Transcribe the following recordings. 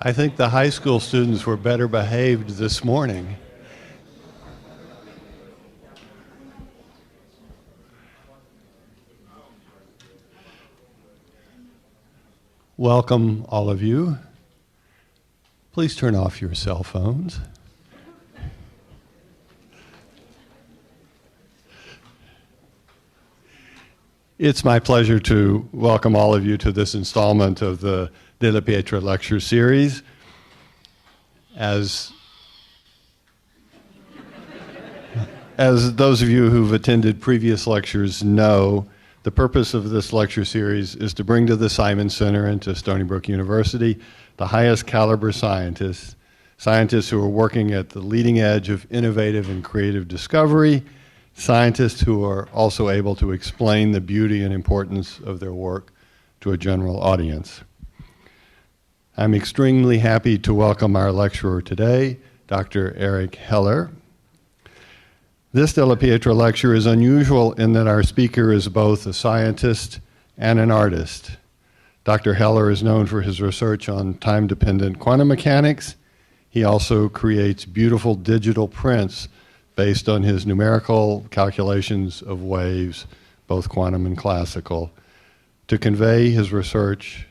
I think the high school students were better behaved this morning. Welcome, all of you. Please turn off your cell phones. It's my pleasure to welcome all of you to this installment of the Della Pietra Lecture Series. As those of you who've attended previous lectures know, the purpose of this lecture series is to bring to the Simon Center and to Stony Brook University the highest caliber scientists who are working at the leading edge of innovative and creative discovery, scientists who are also able to explain the beauty and importance of their work to a general audience. I'm extremely happy to welcome our lecturer today, Dr. Eric Heller. This Della Pietra lecture is unusual in that our speaker is both a scientist and an artist. Dr. Heller is known for his research on time-dependent quantum mechanics. He also creates beautiful digital prints based on his numerical calculations of waves, both quantum and classical, to convey his research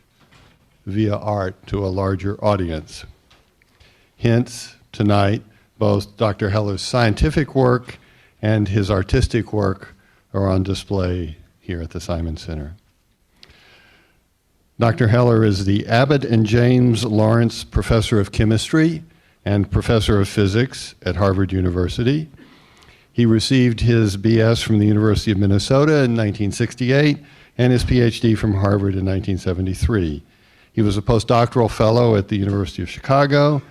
via art to a larger audience. Hence, tonight, both Dr. Heller's scientific work and his artistic work are on display here at the Simon Center. Dr. Heller is the Abbott and James Lawrence Professor of Chemistry and Professor of Physics at Harvard University. He received his BS from the University of Minnesota in 1968 and his PhD from Harvard in 1973. He was a postdoctoral fellow at the University of Chicago.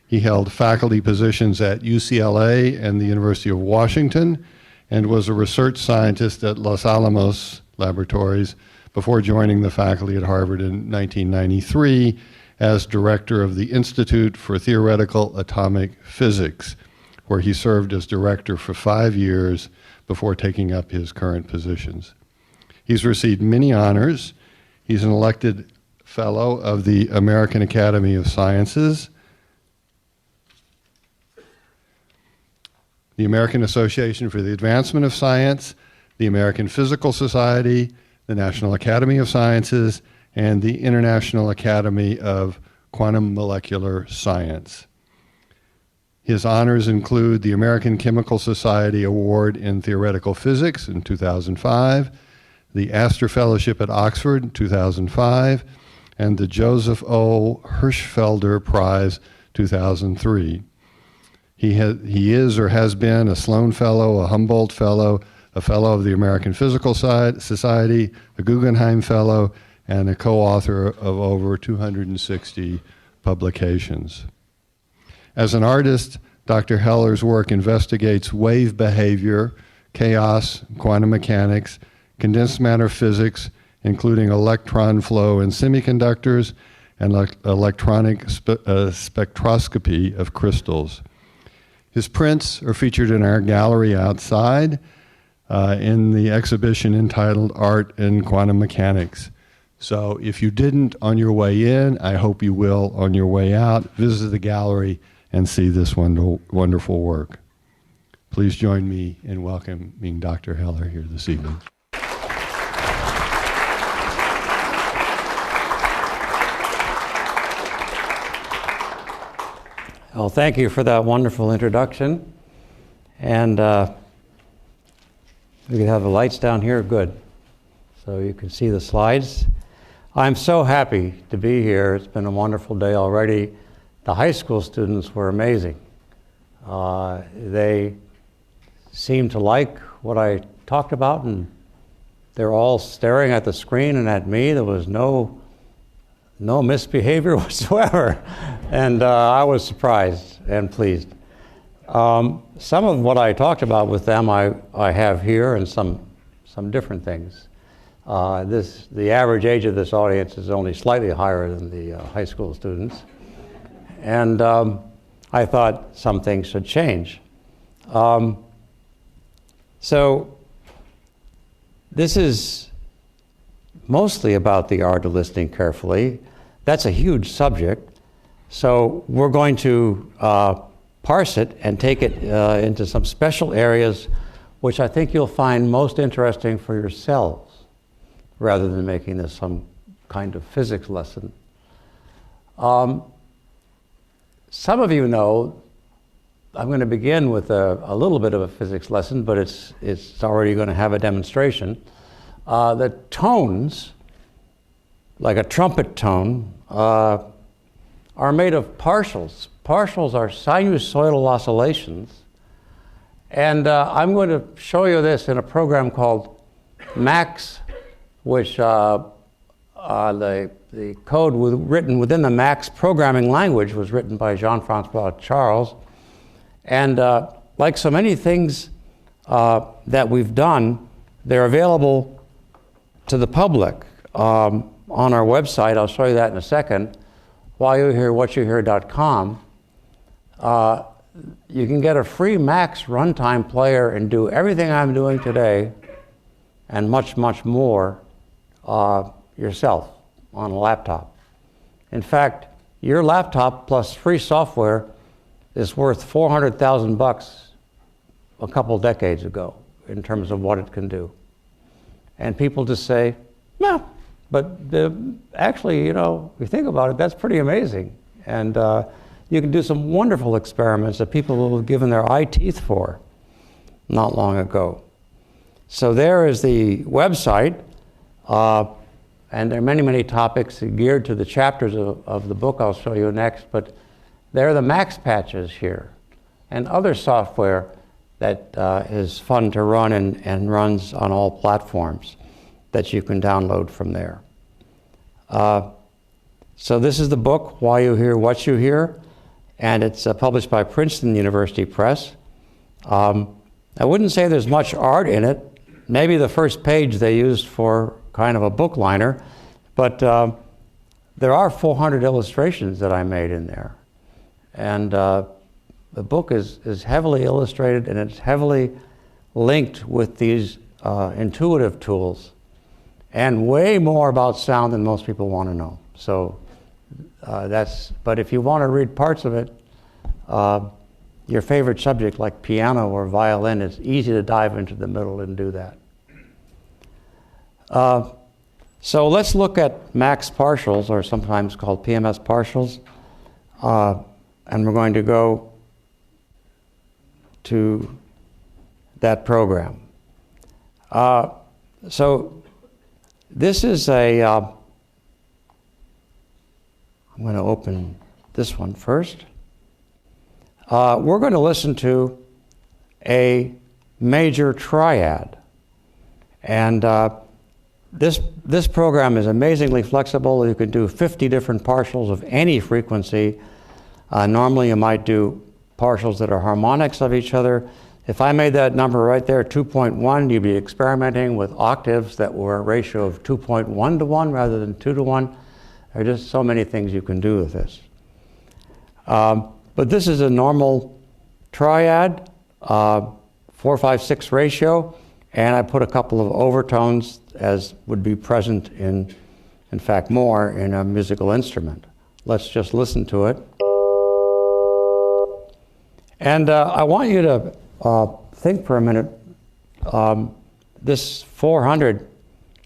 He held faculty positions at UCLA and the University of Washington and was a research scientist at Los Alamos Laboratories before joining the faculty at Harvard in 1993 as director of the Institute for Theoretical Atomic Physics, where he served as director for 5 years before taking up his current positions. He's received many honors. He's an elected fellow of the American Academy of Sciences, the American Association for the Advancement of Science, the American Physical Society, the National Academy of Sciences, and the International Academy of Quantum Molecular Science. His honors include the American Chemical Society Award in Theoretical Physics in 2005, the Astor Fellowship at Oxford in 2005, and the Joseph O. Hirschfelder Prize 2003. He is or has been a Sloan Fellow, a Humboldt Fellow, a Fellow of the American Physical Society, a Guggenheim Fellow, and a co-author of over 260 publications. As an artist, Dr. Heller's work investigates wave behavior, chaos, quantum mechanics, condensed matter physics, including electron flow in semiconductors, and electronic spectroscopy of crystals. His prints are featured in our gallery outside in the exhibition entitled Art and Quantum Mechanics. So if you didn't on your way in, I hope you will on your way out. Visit the gallery and see this wonderful work. Please join me in welcoming Dr. Heller here this evening. Well, thank you for that wonderful introduction. And we can have the lights down here, good. So you can see the slides. I'm so happy to be here. It's been a wonderful day already. The high school students were amazing. They seemed to like what I talked about, and they're all staring at the screen and at me. There was no misbehavior whatsoever, and I was surprised and pleased. Some of what I talked about with them I have here, and some different things. The average age of this audience is only slightly higher than the high school students, and I thought some things should change. So this is mostly about the art of listening carefully. That's a huge subject. So we're going to parse it and take it into some special areas which I think you'll find most interesting for yourselves, rather than making this some kind of physics lesson. Some of you know I'm going to begin with a little bit of a physics lesson, but it's already going to have a demonstration. The tones, like a trumpet tone, are made of partials. Partials are sinusoidal oscillations. And I'm going to show you this in a program called Max, which the code written within the Max programming language was written by Jean-Francois Charles. And like so many things that we've done, they're available to the public on our website. I'll show you that in a second. WhileYouHearWhatYouHear.com. You can get a free Max runtime player and do everything I'm doing today and much, much more yourself on a laptop. In fact, your laptop plus free software is worth $400,000 a couple decades ago in terms of what it can do. And people just say, no, but actually, you know, if you think about it, that's pretty amazing. And you can do some wonderful experiments that people have given their eye teeth for not long ago. So there is the website, and there are many, many topics geared to the chapters of the book I'll show you next, but there are the Max patches here and other software that is fun to run and runs on all platforms that you can download from there. So this is the book, Why You Hear What You Hear, and it's published by Princeton University Press. I wouldn't say there's much art in it. Maybe the first page they used for kind of a book liner, but there are 400 illustrations that I made in there. And the book is heavily illustrated, and it's heavily linked with these intuitive tools, and way more about sound than most people want to know. So but if you want to read parts of it, your favorite subject like piano or violin, it's easy to dive into the middle and do that. So let's look at Max partials, or sometimes called PMS partials, and we're going to go to that program. So this is I'm going to open this one first. We're going to listen to a major triad. And this program is amazingly flexible. You can do 50 different partials of any frequency. Normally you might do partials that are harmonics of each other. If I made that number right there, 2.1, you'd be experimenting with octaves that were a ratio of 2.1 to 1 rather than 2 to 1. There are just so many things you can do with this. But this is a normal triad, 4-5-6 ratio, and I put a couple of overtones as would be present in fact, more in a musical instrument. Let's just listen to it. And I want you to think for a minute, this 400,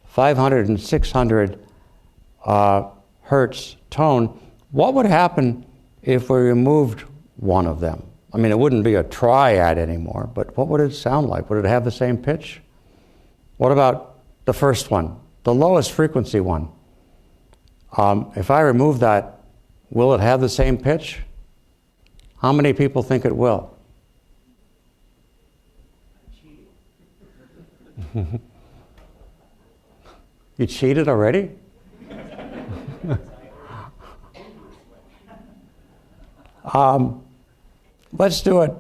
500, and 600 hertz tone, what would happen if we removed one of them? I mean, it wouldn't be a triad anymore, but what would it sound like? Would it have the same pitch? What about the first one, the lowest frequency one? If I remove that, will it have the same pitch? How many people think it will? You cheated already? Let's do it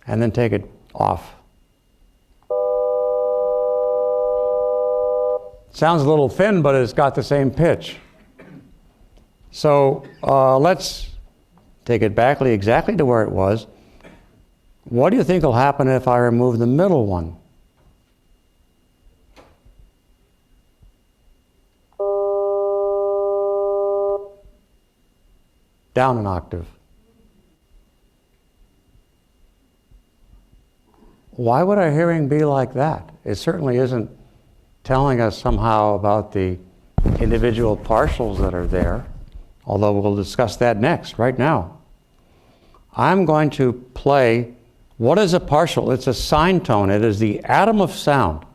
and then take it off. Sounds a little thin, but it's got the same pitch. So let's take it back exactly to where it was. What do you think will happen if I remove the middle one? down an octave. Why would our hearing be like that? It certainly isn't telling us somehow about the individual partials that are there, although we'll discuss that next, right now. I'm going to play, what is a partial? It's a sine tone. It is the atom of sound.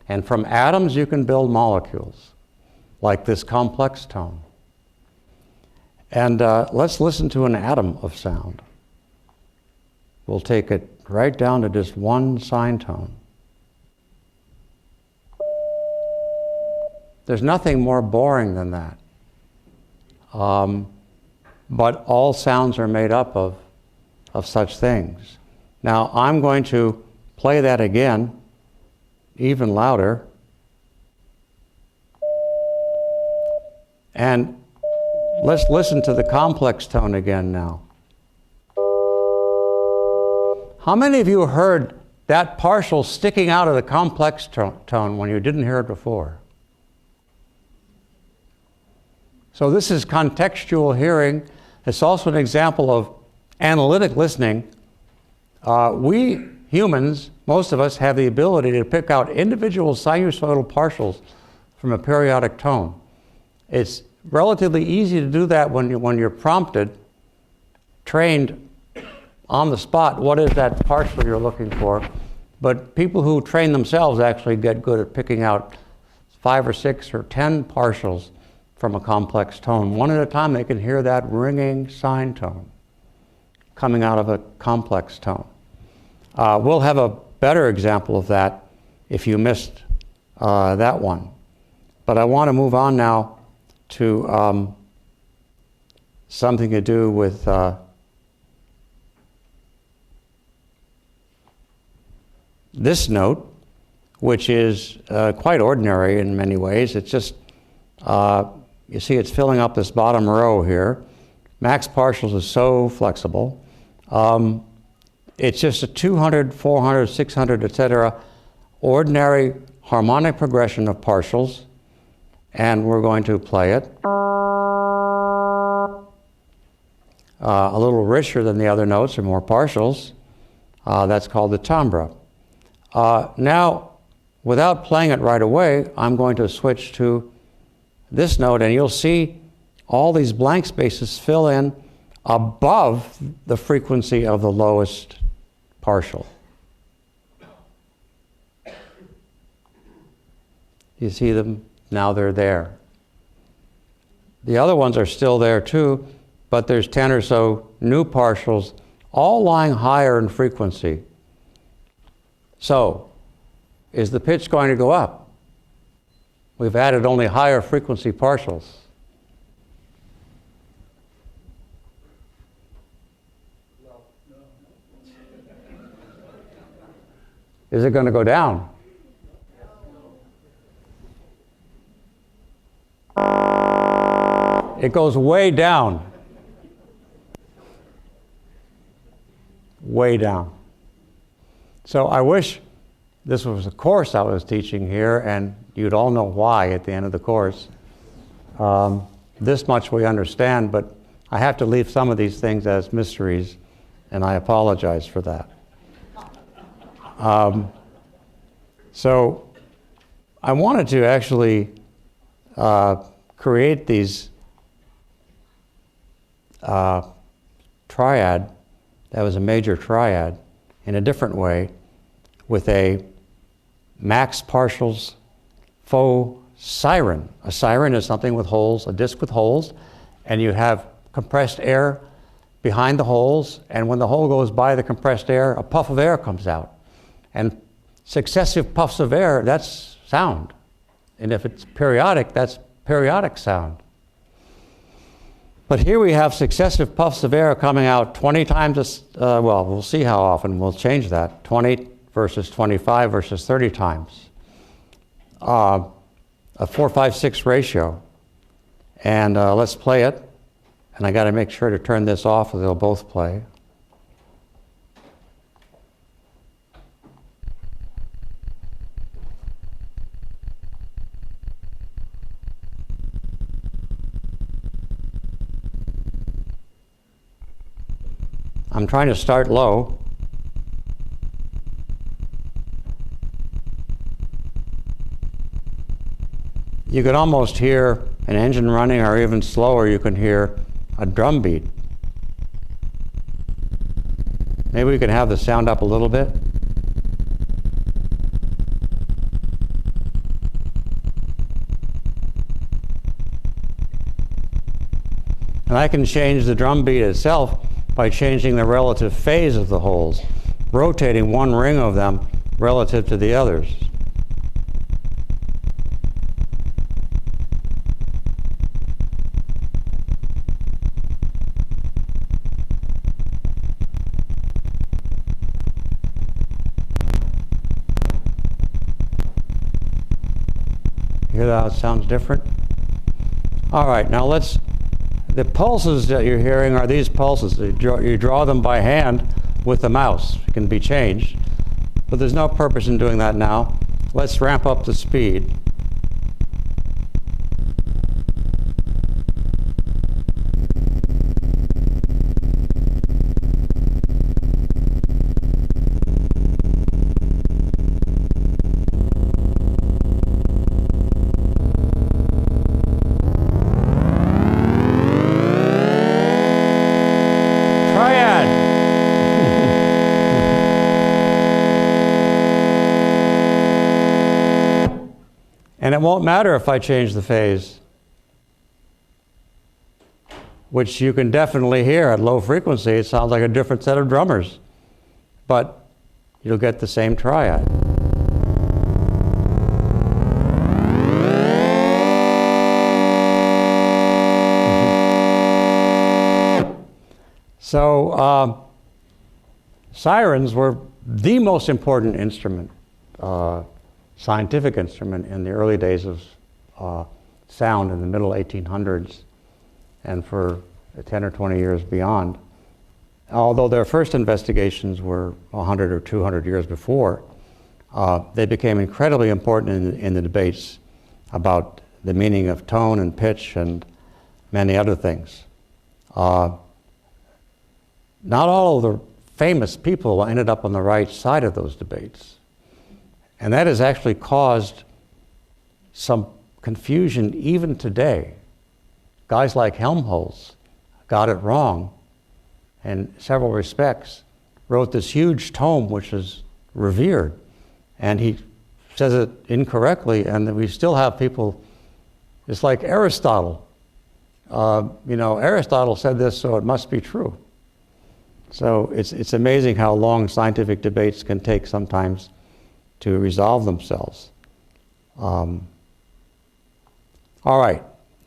And from atoms you can build molecules, like this complex tone. And let's listen to an atom of sound. We'll take it right down to just one sine tone. There's nothing more boring than that. But all sounds are made up of such things. Now I'm going to play that again, even louder. And let's listen to the complex tone again now. How many of you heard that partial sticking out of the complex tone when you didn't hear it before? So this is contextual hearing. It's also an example of analytic listening. We humans, most of us, have the ability to pick out individual sinusoidal partials from a periodic tone. It's relatively easy to do that when you're prompted, trained on the spot, what is that partial you're looking for. But people who train themselves actually get good at picking out 5 or 6 or 10 partials from a complex tone. One at a time, they can hear that ringing sine tone coming out of a complex tone. We'll have a better example of that if you missed that one. But I want to move on now to something to do with this note, which is quite ordinary in many ways. It's just, you see it's filling up this bottom row here. Max partials is so flexible. It's just a 200, 400, 600, etc. ordinary harmonic progression of partials, and we're going to play it. A little richer than the other notes or more partials. That's called the timbre. Now, without playing it right away, I'm going to switch to this note, and you'll see all these blank spaces fill in above the frequency of the lowest partial. You see them? Now they're there. The other ones are still there too, but there's 10 or so new partials, all lying higher in frequency. So, is the pitch going to go up? We've added only higher frequency partials. Is it going to go down? It goes way down. Way down. So I wish this was a course I was teaching here, and you'd all know why at the end of the course. This much we understand, but I have to leave some of these things as mysteries, and I apologize for that. So I wanted to actually create these triad, that was a major triad, in a different way, with a max partials faux siren. A siren is something with holes, a disc with holes, and you have compressed air behind the holes, and when the hole goes by the compressed air, a puff of air comes out. And successive puffs of air, that's sound. And if it's periodic, that's periodic sound. But here we have successive puffs of air coming out 20 times, well, we'll see how often, we'll change that, 20 versus 25 versus 30 times. A 4-5-6 ratio. And let's play it. And I got to make sure to turn this off or they'll both play. I'm trying to start low. You could almost hear an engine running, or even slower, you can hear a drum beat. Maybe we can have the sound up a little bit. And I can change the drum beat itself by changing the relative phase of the holes, rotating one ring of them relative to the others. Hear how it sounds different? All right, now the pulses that you're hearing are these pulses. You draw them by hand with the mouse. It can be changed, but there's no purpose in doing that now. Let's ramp up the speed. And it won't matter if I change the phase, which you can definitely hear at low frequency. It sounds like a different set of drummers, but you'll get the same triad. So sirens were the most important instrument, scientific instrument in the early days of sound in the middle 1800s and for 10 or 20 years beyond. Although their first investigations were 100 or 200 years before, they became incredibly important in the debates about the meaning of tone and pitch and many other things. Not all of the famous people ended up on the right side of those debates. And that has actually caused some confusion even today. Guys like Helmholtz got it wrong in several respects, wrote this huge tome which is revered, and he says it incorrectly, and we still have people, it's like Aristotle. Aristotle said this, so it must be true. So it's amazing how long scientific debates can take sometimes to resolve themselves. All right,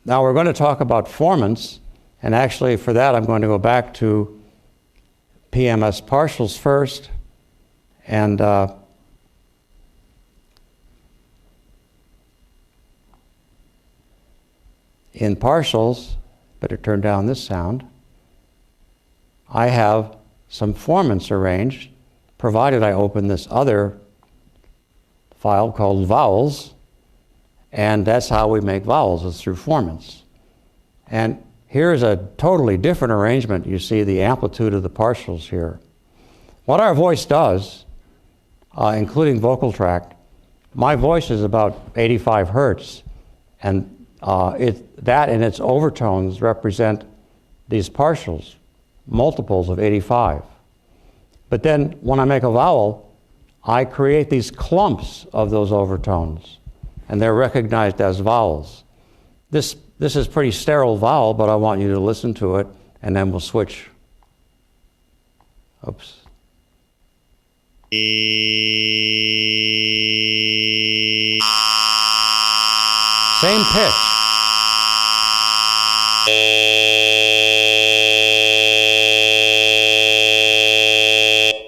now we're going to talk about formants, and actually for that I'm going to go back to PMS partials first, and in partials, better turn down this sound, I have some formants arranged, provided I open this other file called vowels, and that's how we make vowels, is through formants. And here's a totally different arrangement. You see the amplitude of the partials here. What our voice does, including vocal tract, my voice is about 85 hertz, and that and its overtones represent these partials, multiples of 85. But then when I make a vowel, I create these clumps of those overtones, and they're recognized as vowels. This is pretty sterile vowel, but I want you to listen to it, and then we'll switch. Oops. Same pitch.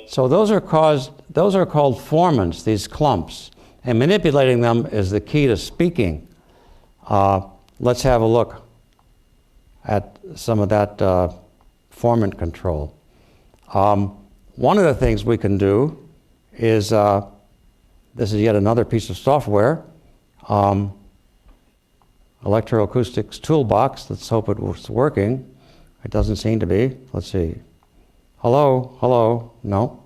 So those are called formants, these clumps, and manipulating them is the key to speaking. Let's have a look at some of that formant control. One of the things we can do is, this is yet another piece of software, Electroacoustics Toolbox. Let's hope it was working. It doesn't seem to be. Let's see. Hello, hello, no.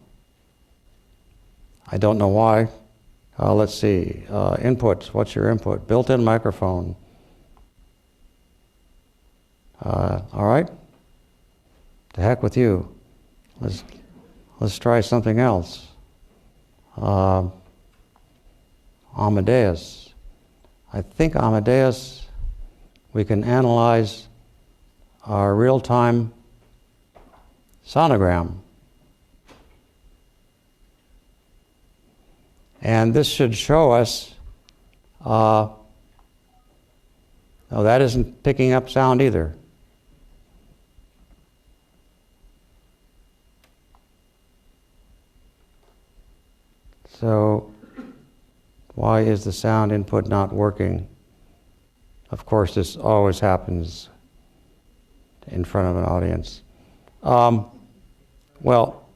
I don't know why. Let's see, inputs, what's your input? Built-in microphone. All right, to heck with you. Let's try something else. Amadeus. I think Amadeus, we can analyze our real-time sonogram. And this should show us, no, that isn't picking up sound either. So, why is the sound input not working? Of course, this always happens in front of an audience. Well,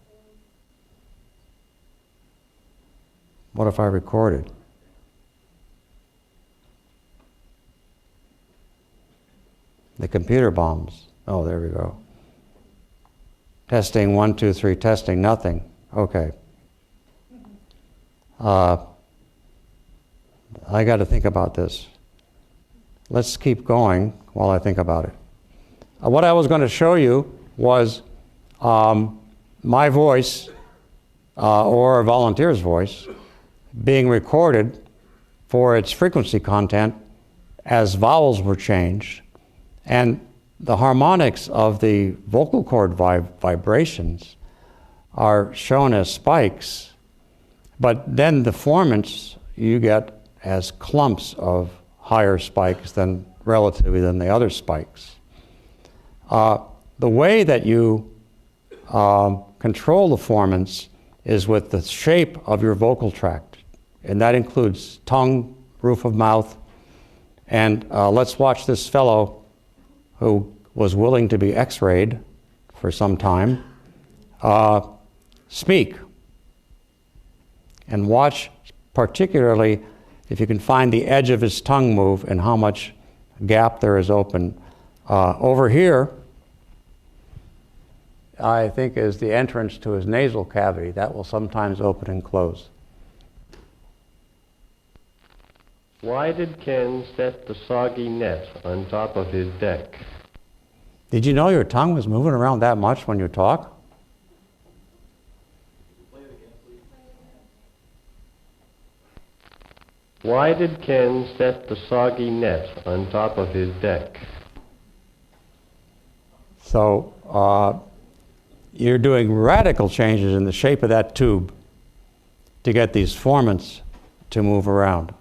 what if I recorded? The computer bombs. Oh, there we go. Testing, 1, 2, 3, testing, nothing. Okay. I got to think about this. Let's keep going while I think about it. What I was going to show you was my voice, or a volunteer's voice, being recorded for its frequency content as vowels were changed, and the harmonics of the vocal cord vibrations are shown as spikes, but then the formants you get as clumps of higher spikes than relatively than the other spikes. The way that you control the formants is with the shape of your vocal tract, and that includes tongue, roof of mouth, and let's watch this fellow who was willing to be x-rayed for some time speak, and watch particularly if you can find the edge of his tongue move and how much gap there is open. Over here, I think, is the entrance to his nasal cavity. That will sometimes open and close. Why did Ken set the soggy net on top of his deck? Did you know your tongue was moving around that much when you talk? Why did Ken set the soggy net on top of his deck? So you're doing radical changes in the shape of that tube to get these formants to move around.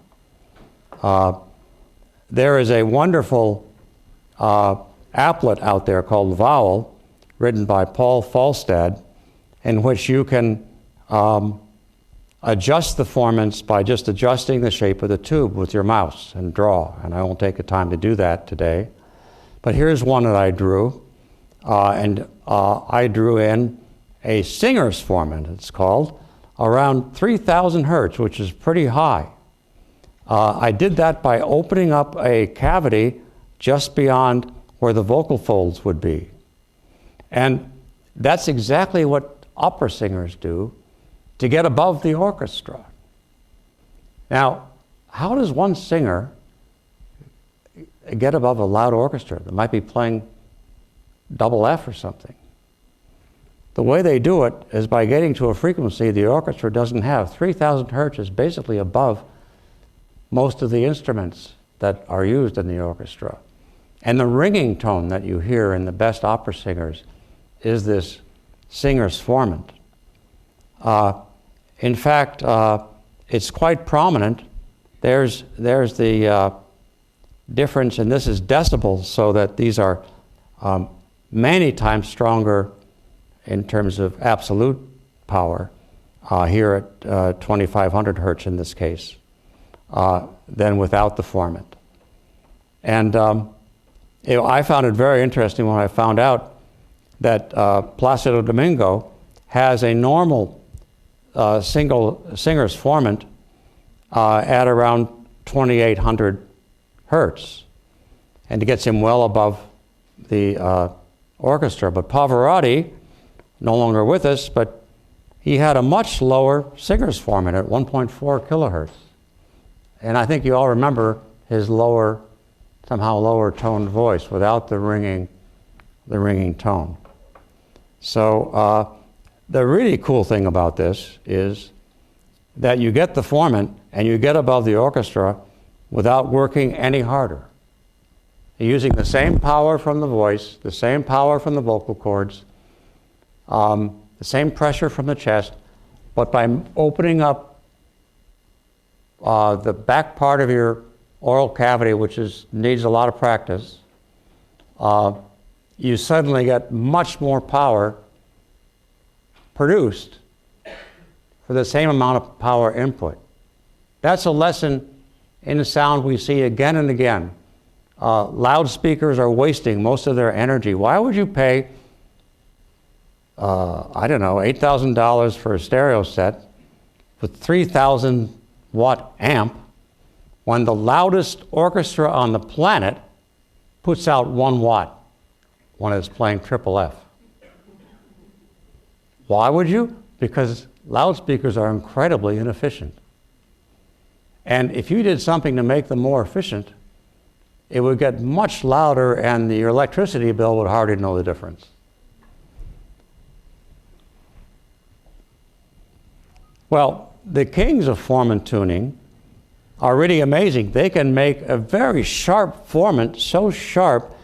There is a wonderful applet out there called Vowel, written by Paul Falstad, in which you can adjust the formants by just adjusting the shape of the tube with your mouse and draw. And I won't take the time to do that today. But here's one that I drew. I drew in a singer's formant, it's called, around 3,000 hertz, which is pretty high. I did that by opening up a cavity just beyond where the vocal folds would be. And that's exactly what opera singers do to get above the orchestra. Now, how does one singer get above a loud orchestra that might be playing double F or something? The way they do it is by getting to a frequency the orchestra doesn't have. 3,000 hertz is basically above most of the instruments that are used in the orchestra. And the ringing tone that you hear in the best opera singers is this singer's formant. In fact, it's quite prominent. There's the difference, and this is decibels, so that these are many times stronger in terms of absolute power here at 2,500 hertz in this case than without the formant. And I found it very interesting when I found out that Placido Domingo has a normal singer's formant at around 2,800 hertz, and it gets him well above the orchestra. But Pavarotti, no longer with us, but he had a much lower singer's formant at 1.4 kilohertz. And I think you all remember his lower, somehow lower toned voice without the ringing tone. So the really cool thing about this is that you get the formant and you get above the orchestra without working any harder. You're using the same power from the voice, the same power from the vocal cords, the same pressure from the chest, but by opening up the back part of your oral cavity, which needs a lot of practice, you suddenly get much more power produced for the same amount of power input. That's a lesson in the sound we see again and again. Loudspeakers are wasting most of their energy. Why would you pay, I don't know, $8,000 for a stereo set with 3,000 watt amp when the loudest orchestra on the planet puts out 1 watt when it's playing triple F? Why would you? Because loudspeakers are incredibly inefficient. And if you did something to make them more efficient, it would get much louder and your electricity bill would hardly know the difference. Well, the kings of Forman tuning are really amazing. They can make a very sharp formant so sharp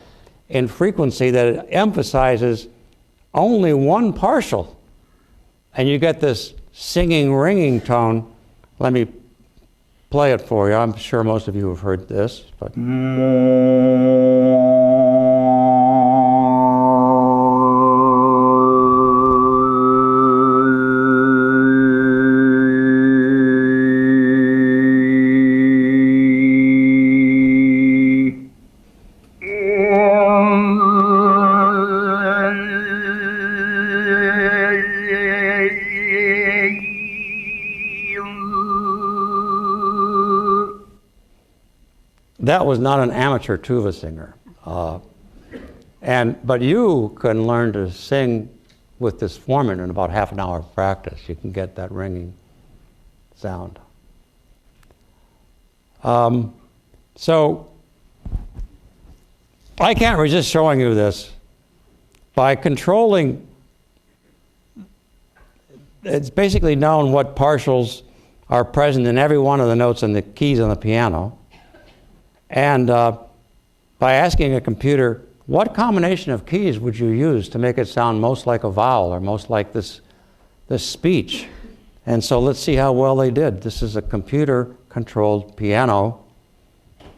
in frequency that it emphasizes only one partial. And you get this singing, ringing tone. Let me play it for you. I'm sure most of you have heard this. But that was not an amateur tuba singer. But you can learn to sing with this formant in about half an hour of practice. You can get that ringing sound. So I can't resist showing you this. By controlling, it's basically known what partials are present in every one of the notes and the keys on the piano. And by asking a computer, what combination of keys would you use to make it sound most like a vowel or most like this speech? And so let's see how well they did. This is a computer-controlled piano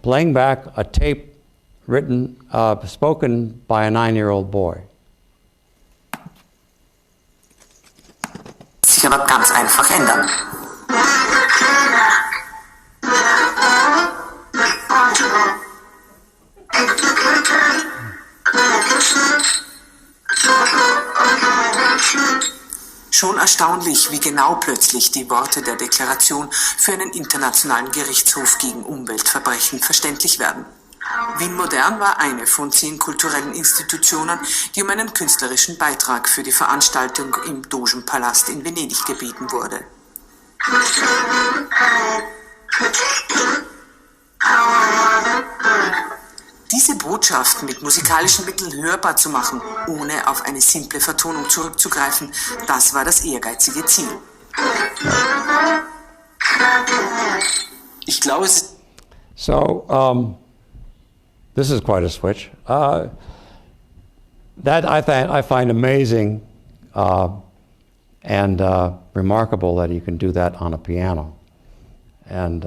playing back a tape written, spoken by a 9-year-old boy. Sich aber ganz einfach ändern. Schon erstaunlich, wie genau plötzlich die Worte der Deklaration für einen internationalen Gerichtshof gegen Umweltverbrechen verständlich werden. Wien Modern war eine von 10 kulturellen Institutionen, die um einen künstlerischen Beitrag für die Veranstaltung im Dogenpalast in Venedig gebeten wurde. Diese Botschaft mit musikalischen Mitteln hörbar zu machen, ohne auf eine simple Vertonung zurückzugreifen, das war das ehrgeizige Ziel. Ich glaube, es ist... So, this is quite a switch. That I find amazing and remarkable that you can do that on a piano. And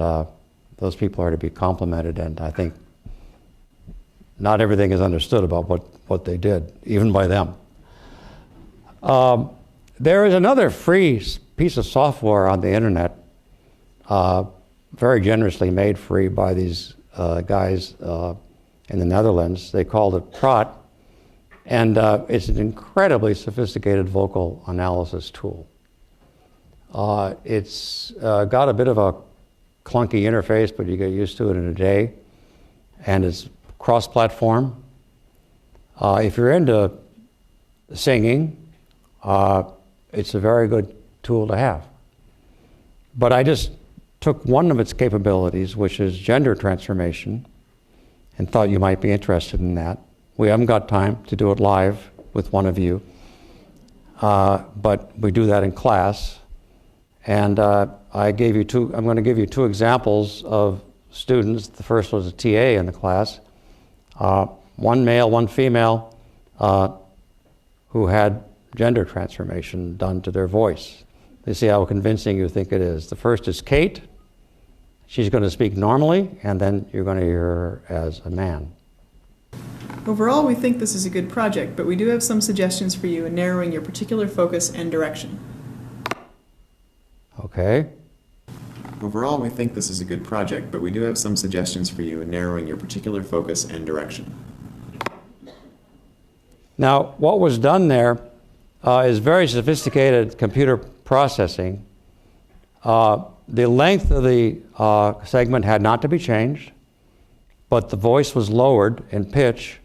those people are to be complimented, and I think not everything is understood about what they did, even by them. There is another free piece of software on the internet, very generously made free by these guys in the Netherlands. They called it Prot, and it's an incredibly sophisticated vocal analysis tool. It's got a bit of a clunky interface, but you get used to it in a day, and it's cross-platform. If you're into singing, it's a very good tool to have. But I just took one of its capabilities, which is gender transformation, and thought you might be interested in that. We haven't got time to do it live with one of you, but we do that in class. And I'm going to give you two examples of students. The first was a TA in the class, one male, one female, who had gender transformation done to their voice. You see how convincing you think it is. The first is Kate. She's going to speak normally, and then you're going to hear her as a man. Overall, we think this is a good project, but we do have some suggestions for you in narrowing your particular focus and direction. Okay. Overall, we think this is a good project, but we do have some suggestions for you in narrowing your particular focus and direction. Now, what was done there is very sophisticated computer processing. The length of the segment had not to be changed, but the voice was lowered in pitch.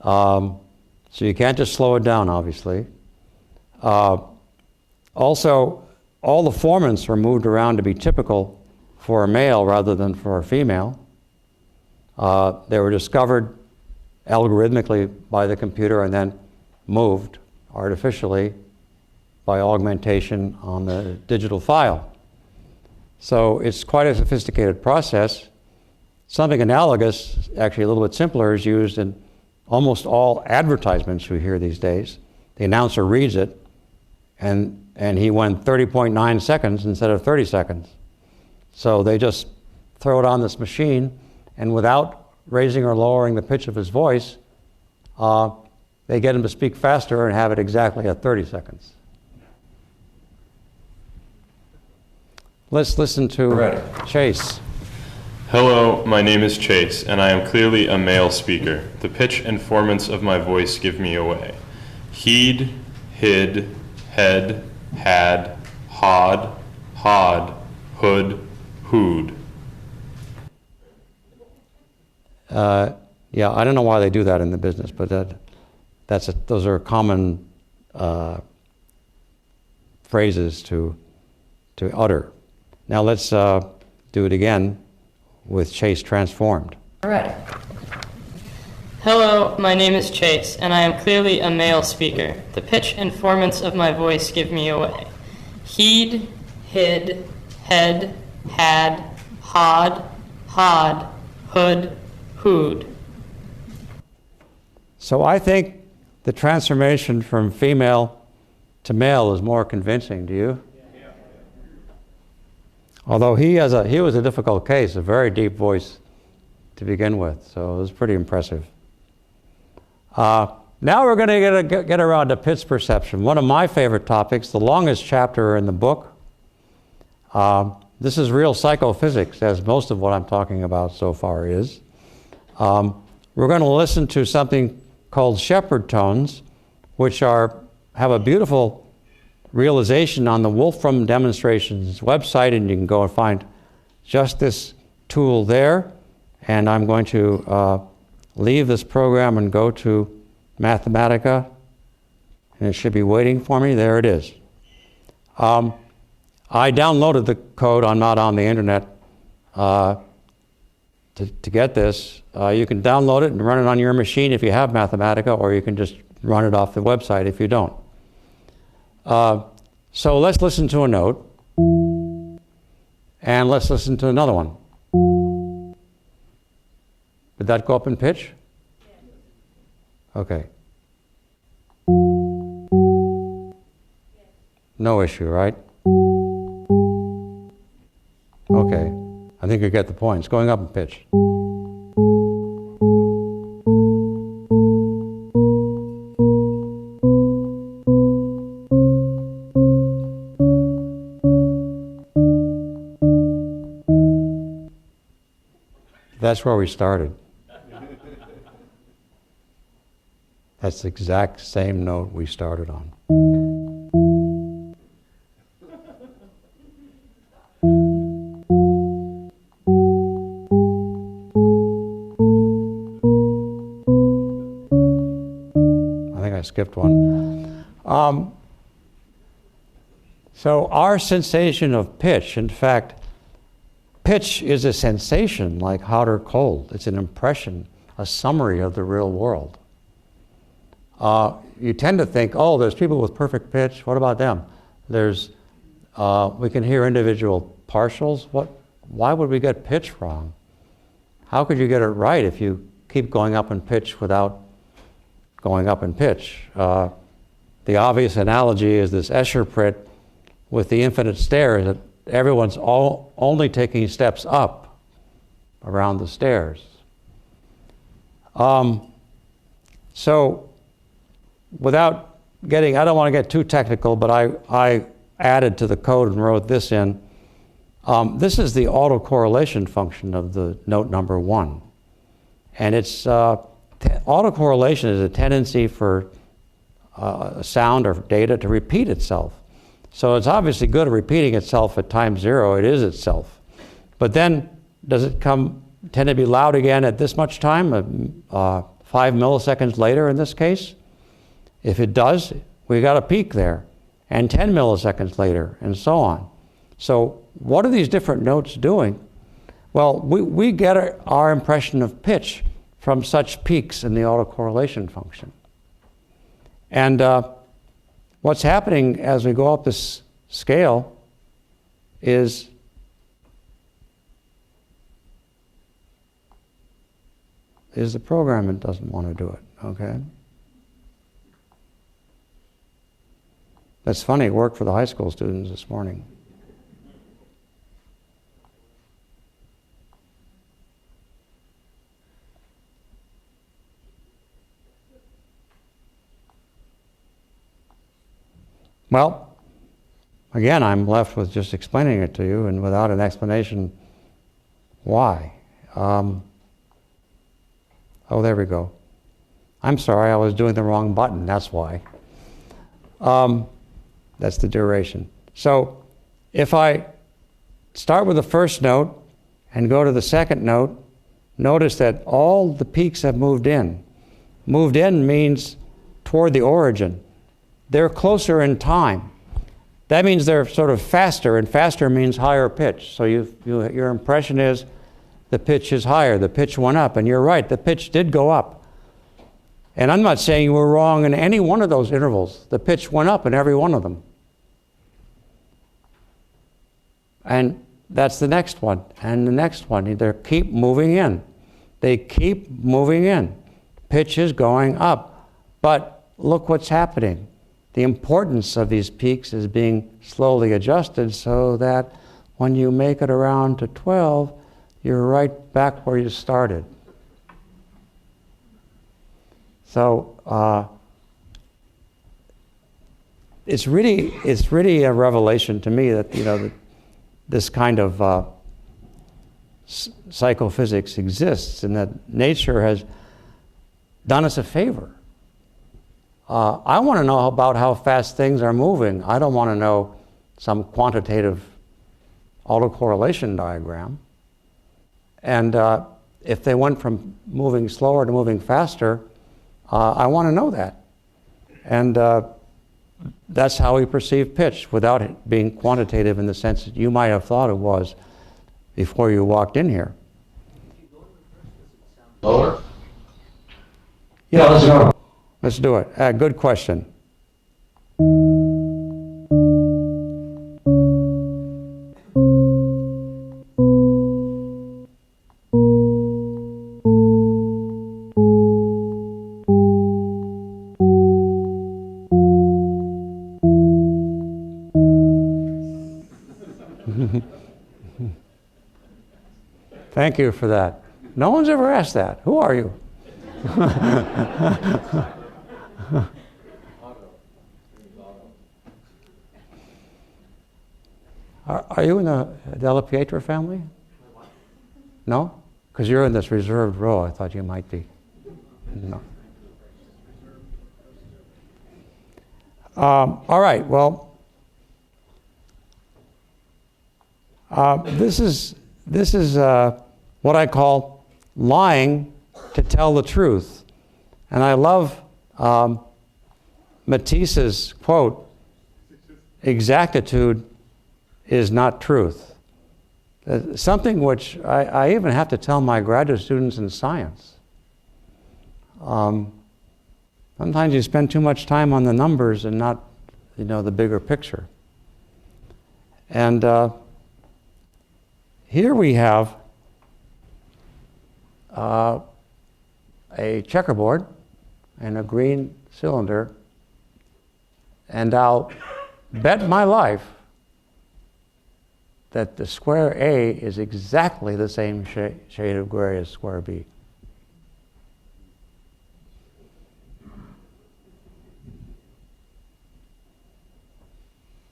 So you can't just slow it down, obviously. Also, all the formants were moved around to be typical for a male rather than for a female. They were discovered algorithmically by the computer and then moved artificially by augmentation on the digital file. So it's quite a sophisticated process. Something analogous, actually a little bit simpler, is used in almost all advertisements we hear these days. The announcer reads it, and he went 30.9 seconds instead of 30 seconds. So they just throw it on this machine, and without raising or lowering the pitch of his voice, they get him to speak faster and have it exactly at 30 seconds. Let's listen to Chase. Hello, my name is Chase, and I am clearly a male speaker. The pitch and formants of my voice give me away. Heed, hid, head, had, hod, hood, hood. Yeah, I don't know why they do that in the business, but those are common phrases to utter. Now let's do it again with Chase transformed. All right. Hello, my name is Chase, and I am clearly a male speaker. The pitch and formants of my voice give me away. Heed, hid, head, had, hod, hood, hood. So I think the transformation from female to male is more convincing. Do you? Although he was a difficult case, a very deep voice to begin with, so it was pretty impressive. Now we're going to get around to pitch perception, one of my favorite topics, the longest chapter in the book. This is real psychophysics, as most of what I'm talking about so far is. We're going to listen to something called shepherd tones, which have a beautiful realization on the Wolfram Demonstrations website, and you can go and find just this tool there. And I'm going to leave this program and go to Mathematica, and it should be waiting for me. There it is. I downloaded the code. I'm not on the internet to get this. You can download it and run it on your machine if you have Mathematica, or you can just run it off the website if you don't. So let's listen to a note, and let's listen to another one. Did that go up in pitch? Okay. No issue, right? Okay. I think you get the point. It's going up in pitch. That's where we started. That's the exact same note we started on. I think I skipped one. So our sensation of pitch, in fact, pitch is a sensation like hot or cold. It's an impression, a summary of the real world. You tend to think, oh, there's people with perfect pitch. What about them? We can hear individual partials. Why would we get pitch wrong? How could you get it right if you keep going up in pitch without going up in pitch? The obvious analogy is this Escher Prit with the infinite stairs, that everyone's only taking steps up around the stairs. So without getting, I don't want to get too technical, but I added to the code and wrote this in. This is the autocorrelation function of the note number 1. And it's, autocorrelation is a tendency for sound or data to repeat itself. So it's obviously good at repeating itself at time 0, it is itself. But then, does it tend to be loud again at this much time, 5 milliseconds later in this case? If it does, we got a peak there, and 10 milliseconds later, and so on. So what are these different notes doing? Well, we get our impression of pitch from such peaks in the autocorrelation function. And what's happening as we go up this scale is the program that doesn't want to do it, okay? That's funny, it worked for the high school students this morning. Well, again, I'm left with just explaining it to you and without an explanation why. Oh, there we go. I'm sorry, I was doing the wrong button, that's why. That's the duration. So if I start with the first note and go to the second note, notice that all the peaks have moved in. Moved in means toward the origin. They're closer in time. That means they're sort of faster, and faster means higher pitch. So your impression is the pitch is higher, the pitch went up, and you're right, the pitch did go up. And I'm not saying you were wrong in any one of those intervals. The pitch went up in every one of them. And that's the next one, and the next one. They keep moving in. They keep moving in. Pitch is going up. But look what's happening. The importance of these peaks is being slowly adjusted so that when you make it around to 12, you're right back where you started. So it's really a revelation to me that this kind of psychophysics exists, and that nature has done us a favor. I want to know about how fast things are moving. I don't want to know some quantitative autocorrelation diagram. And if they went from moving slower to moving faster, I want to know that. And that's how we perceive pitch without it being quantitative in the sense that you might have thought it was before you walked in here. Lower? Yeah, let's go. Let's do it. Good question. Thank you for that. No one's ever asked that. Who are you? Are you in the Della Pietra family? No? Because you're in this reserved row. I thought you might be. No. All right. Well, this is what I call lying to tell the truth, and I love Matisse's quote, exactitude is not truth. Something which I even have to tell my graduate students in science. Sometimes you spend too much time on the numbers and not, the bigger picture. And here we have a checkerboard and a green cylinder, and I'll bet my life that the square A is exactly the same shade of gray as square B.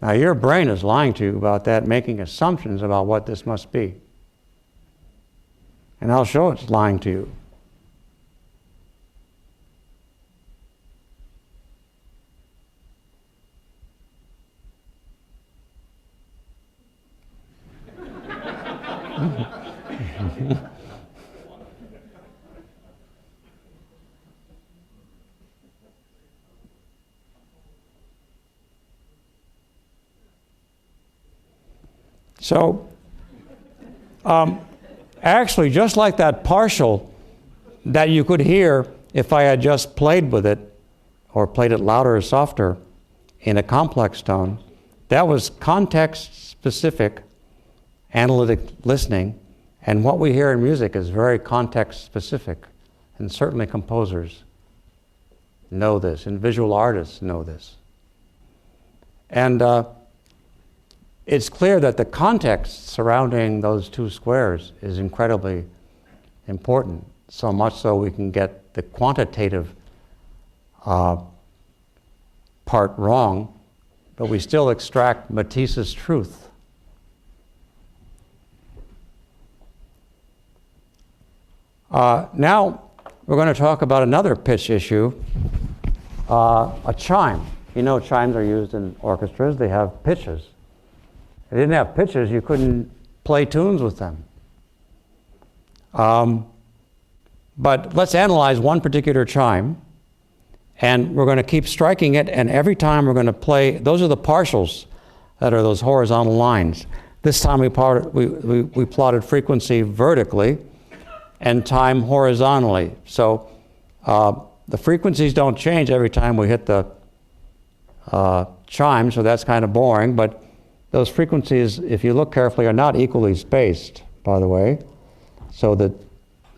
Now your brain is lying to you about that, making assumptions about what this must be. And I'll show it's lying to you. So, actually, just like that partial that you could hear if I had just played with it, or played it louder or softer in a complex tone, that was context-specific analytic listening, and what we hear in music is very context-specific, and certainly composers know this, and visual artists know this. And it's clear that the context surrounding those two squares is incredibly important, so much so we can get the quantitative part wrong, but we still extract Matisse's truth. Now we're going to talk about another pitch issue, a chime. Chimes are used in orchestras. They have pitches. If they didn't have pitches, you couldn't play tunes with them. But let's analyze one particular chime, and we're going to keep striking it, and every time we're going to play, those are the partials that are those horizontal lines. This time we plotted frequency vertically and time horizontally. So the frequencies don't change every time we hit the chime, so that's kind of boring, but those frequencies, if you look carefully, are not equally spaced, by the way, so that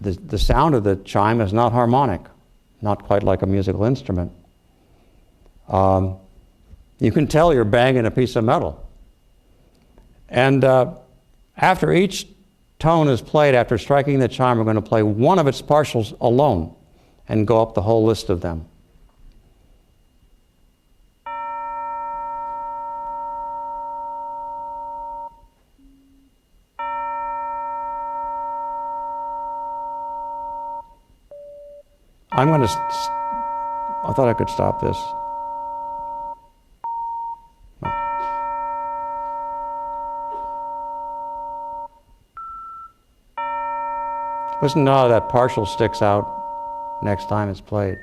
the sound of the chime is not harmonic, not quite like a musical instrument. You can tell you're banging a piece of metal. And after each tone is played, after striking the chime, we're going to play one of its partials alone and go up the whole list of them. I'm going to, I thought I could stop this. No. Listen to how that partial sticks out next time it's played.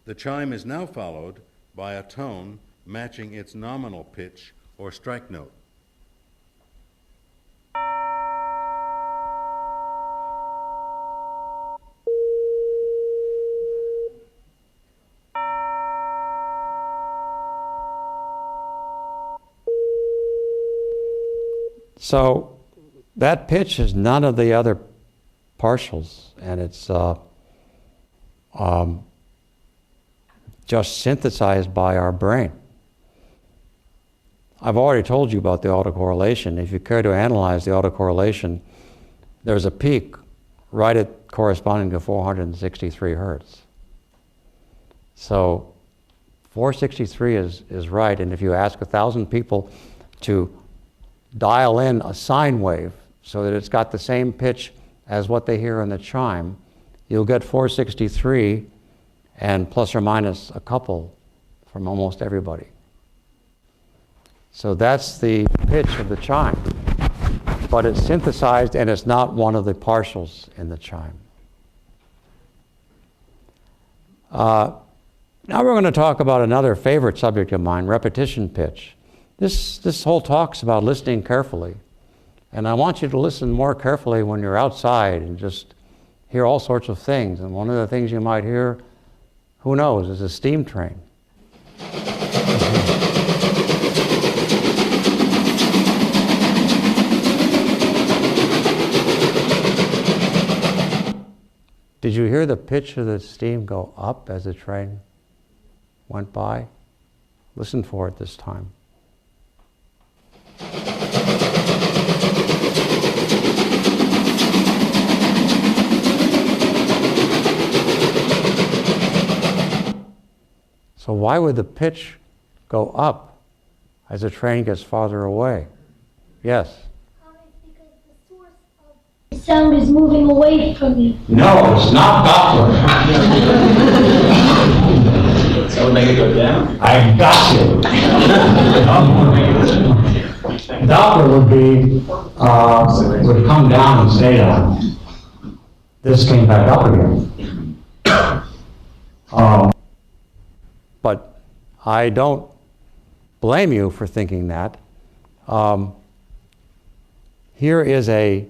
The chime is now followed by a tone matching its nominal pitch or strike note. So that pitch is none of the other partials, and it's just synthesized by our brain. I've already told you about the autocorrelation. If you care to analyze the autocorrelation, there's a peak right at corresponding to 463 hertz. So 463 is right, and if you ask 1,000 people to dial in a sine wave so that it's got the same pitch as what they hear in the chime, you'll get 463 and plus or minus a couple from almost everybody. So that's the pitch of the chime. But it's synthesized and it's not one of the partials in the chime. Now we're going to talk about another favorite subject of mine, repetition pitch. This whole talk's about listening carefully. And I want you to listen more carefully when you're outside and just hear all sorts of things. And one of the things you might hear, who knows, is a steam train. Did you hear the pitch of the steam go up as the train went by? Listen for it this time. So why would the pitch go up as the train gets farther away? Yes? Because the source of the sound is moving away from you. No, it's not Doppler. So would make it go down? I got you. Doppler would come down and stay down. This came back up again. But I don't blame you for thinking that. Here is a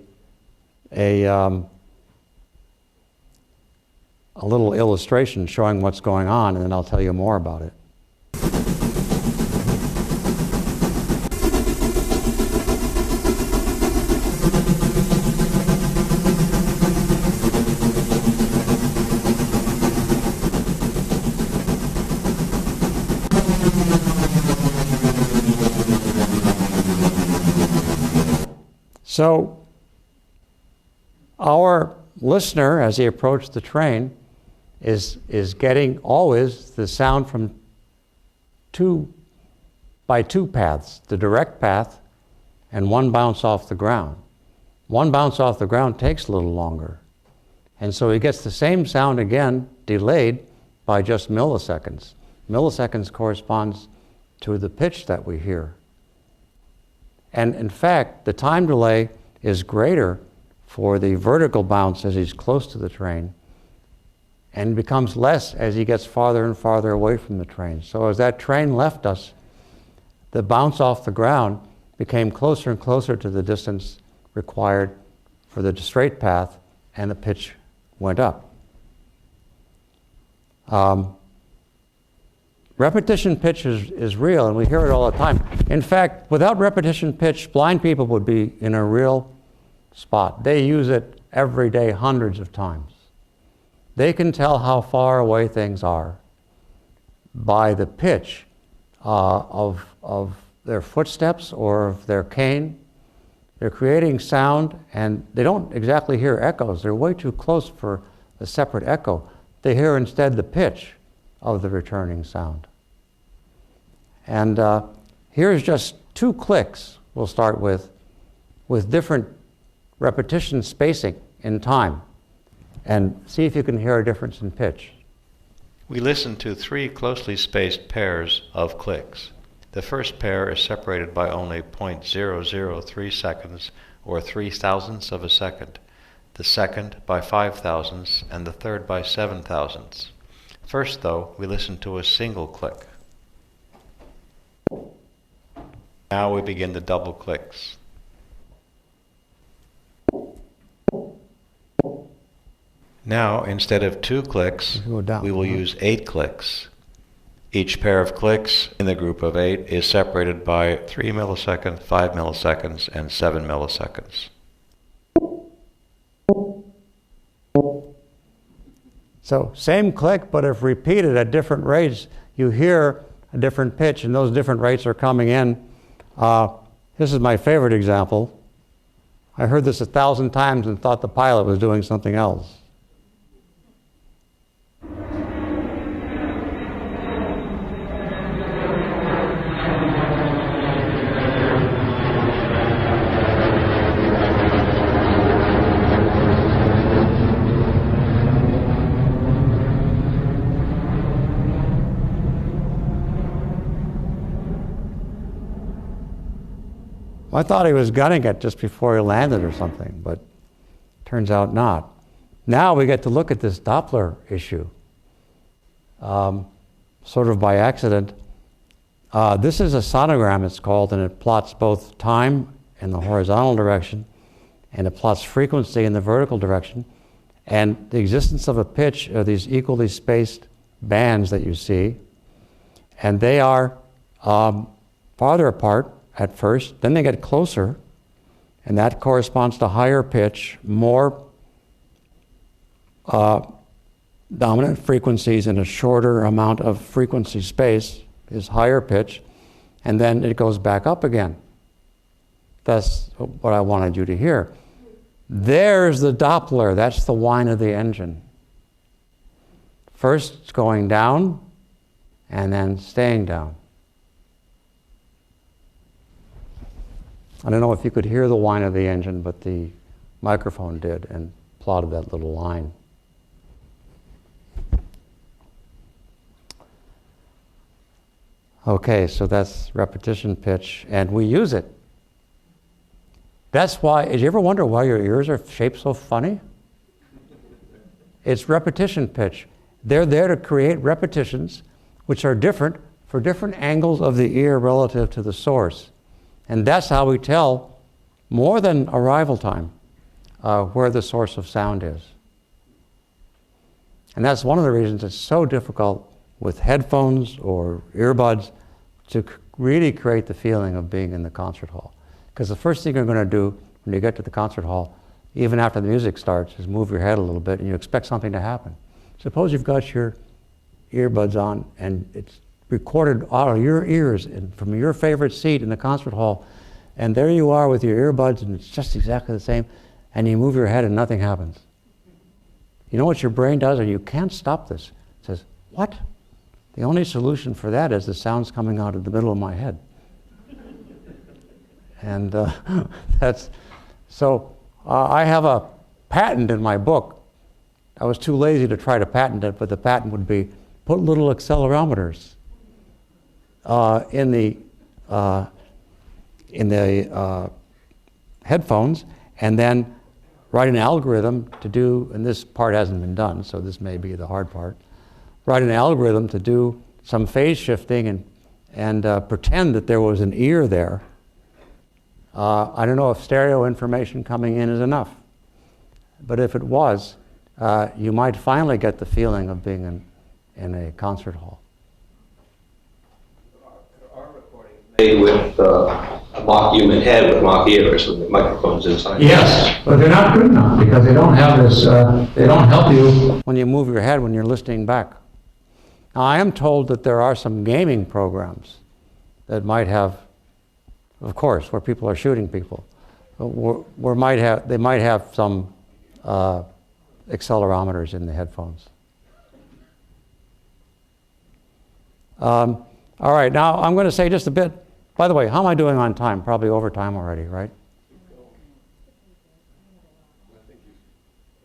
little illustration showing what's going on, and then I'll tell you more about it. So our listener, as he approached the train, is getting always the sound from two paths, the direct path and one bounce off the ground. One bounce off the ground takes a little longer. And so he gets the same sound again, delayed by just milliseconds. Milliseconds corresponds to the pitch that we hear. And in fact, the time delay is greater for the vertical bounce as he's close to the train, and becomes less as he gets farther and farther away from the train. So as that train left us, the bounce off the ground became closer and closer to the distance required for the straight path, and the pitch went up. Repetition pitch is real, and we hear it all the time. In fact, without repetition pitch, blind people would be in a real spot. They use it every day, hundreds of times. They can tell how far away things are by the pitch of their footsteps or of their cane. They're creating sound, and they don't exactly hear echoes. They're way too close for a separate echo. They hear instead the pitch of the returning sound. And here's just 2 clicks we'll start with different repetition spacing in time, and see if you can hear a difference in pitch. We listen to 3 closely spaced pairs of clicks. The first pair is separated by only 0.003 seconds, or 0.003 of a second. The second by 0.005, and the third by 0.007. First, though, we listen to a single click. Now we begin the double clicks. Now, instead of 2 clicks, we will use 8 clicks. Each pair of clicks in the group of 8 is separated by 3 milliseconds, 5 milliseconds, and 7 milliseconds. So same click, but if repeated at different rates, you hear a different pitch, and those different rates are coming in. This is my favorite example. I heard this 1,000 times and thought the pilot was doing something else. I thought he was gunning it just before he landed or something, but turns out not. Now we get to look at this Doppler issue, sort of by accident. This is a sonogram, it's called, and it plots both time in the horizontal direction, and it plots frequency in the vertical direction. And the existence of a pitch are these equally spaced bands that you see, and they are farther apart at first, then they get closer, and that corresponds to higher pitch, more dominant frequencies in a shorter amount of frequency space is higher pitch, and then it goes back up again. That's what I wanted you to hear. There's the Doppler, that's the whine of the engine. First it's going down, and then staying down. I don't know if you could hear the whine of the engine, but the microphone did and plotted that little line. Okay, so that's repetition pitch, and we use it. That's why, did you ever wonder why your ears are shaped so funny? It's repetition pitch. They're there to create repetitions which are different for different angles of the ear relative to the source. And that's how we tell, more than arrival time, where the source of sound is. And that's one of the reasons it's so difficult with headphones or earbuds to really create the feeling of being in the concert hall. Because the first thing you're going to do when you get to the concert hall, even after the music starts, is move your head a little bit and you expect something to happen. Suppose you've got your earbuds on and it's recorded out of your ears and from your favorite seat in the concert hall, and there you are with your earbuds and it's just exactly the same, and you move your head and nothing happens. You know what your brain does, and you can't stop this? It says, what? The only solution for that is the sound's coming out of the middle of my head. And that's, so I have a patent in my book. I was too lazy to try to patent it, but the patent would be put little accelerometers in the headphones, and then write an algorithm to do, and this part hasn't been done, so this may be the hard part, write an algorithm to do some phase shifting and pretend that there was an ear there. I don't know if stereo information coming in is enough, but if it was, you might finally get the feeling of being in a concert hall. Made with a mock human head with mock ears with the microphones inside. Yes, but they're not good enough because they don't have this, they don't help you when you move your head when you're listening back. Now, I am told that there are some gaming programs that might have, of course, where people are shooting people, where they might have some accelerometers in the headphones. All right, now I'm going to say just a bit. By the way, how am I doing on time? Probably over time already, right? I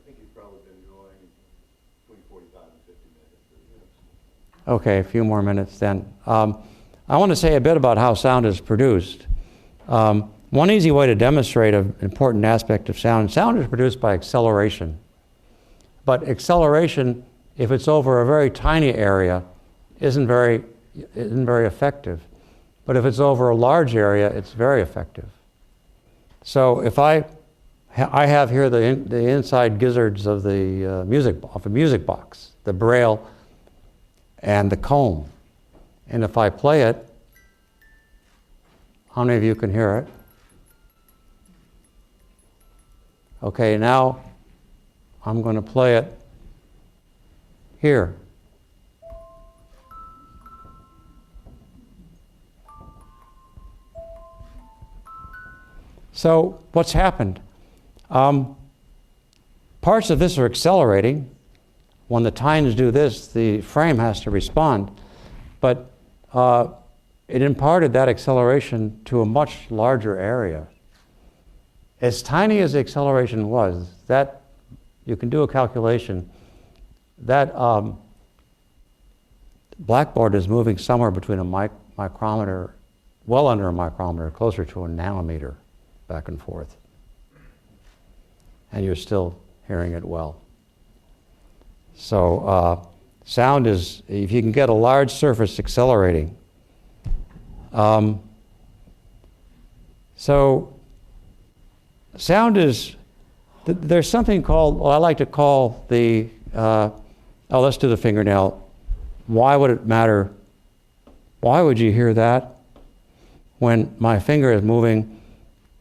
think you've probably been going between 45 and 50 minutes. Okay, a few more minutes then. I want to say a bit about how sound is produced. One easy way to demonstrate an important aspect of sound is produced by acceleration. But acceleration, if it's over a very tiny area, isn't very effective. But if it's over a large area, it's very effective. So if I have here the inside gizzards of the music box, the braille and the comb, and if I play it, how many of you can hear it? Okay, now I'm going to play it here. So what's happened? Parts of this are accelerating. When the tines do this, the frame has to respond. But it imparted that acceleration to a much larger area. As tiny as the acceleration was, that you can do a calculation, that blackboard is moving somewhere between a micrometer well under a micrometer, closer to a nanometer back and forth. And you're still hearing it well. So sound is, if you can get a large surface accelerating. So sound is, there's something called, well, I like to call the, let's do the fingernail. Why would it matter? Why would you hear that when my finger is moving,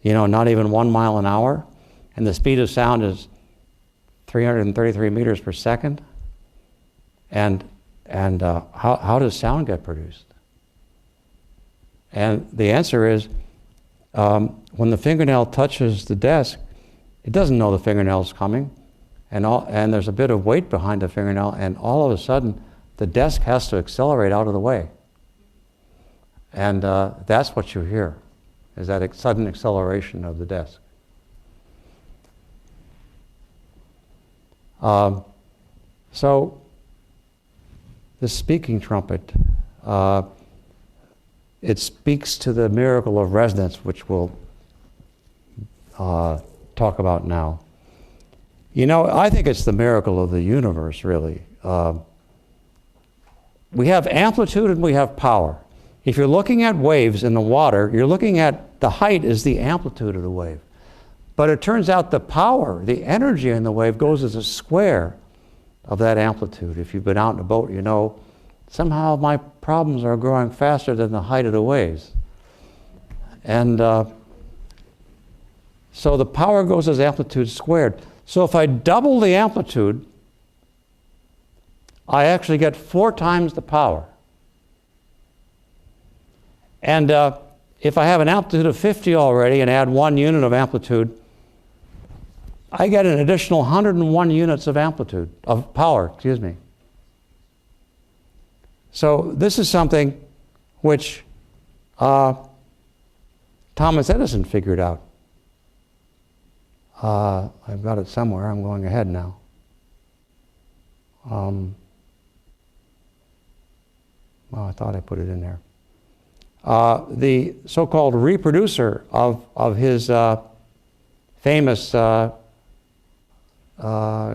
not even 1 mile an hour, and the speed of sound is 333 meters per second? And how does sound get produced? And the answer is, when the fingernail touches the desk, it doesn't know the fingernail's coming, and there's a bit of weight behind the fingernail, and all of a sudden, the desk has to accelerate out of the way. And that's what you hear, is that sudden acceleration of the desk. So, the speaking trumpet, it speaks to the miracle of resonance, which we'll talk about now. I think it's the miracle of the universe, really. We have amplitude and we have power. If you're looking at waves in the water, you're looking at the height is the amplitude of the wave. But it turns out the power, the energy in the wave goes as a square of that amplitude. If you've been out in a boat, somehow my problems are growing faster than the height of the waves. And so the power goes as amplitude squared. So if I double the amplitude, I actually get 4 times the power. And if I have an amplitude of 50 already and add 1 unit of amplitude, I get an additional 101 units of amplitude, of power, excuse me. So this is something which Thomas Edison figured out. I've got it somewhere. I'm going ahead now. Well, I thought I put it in there. The so-called reproducer of his famous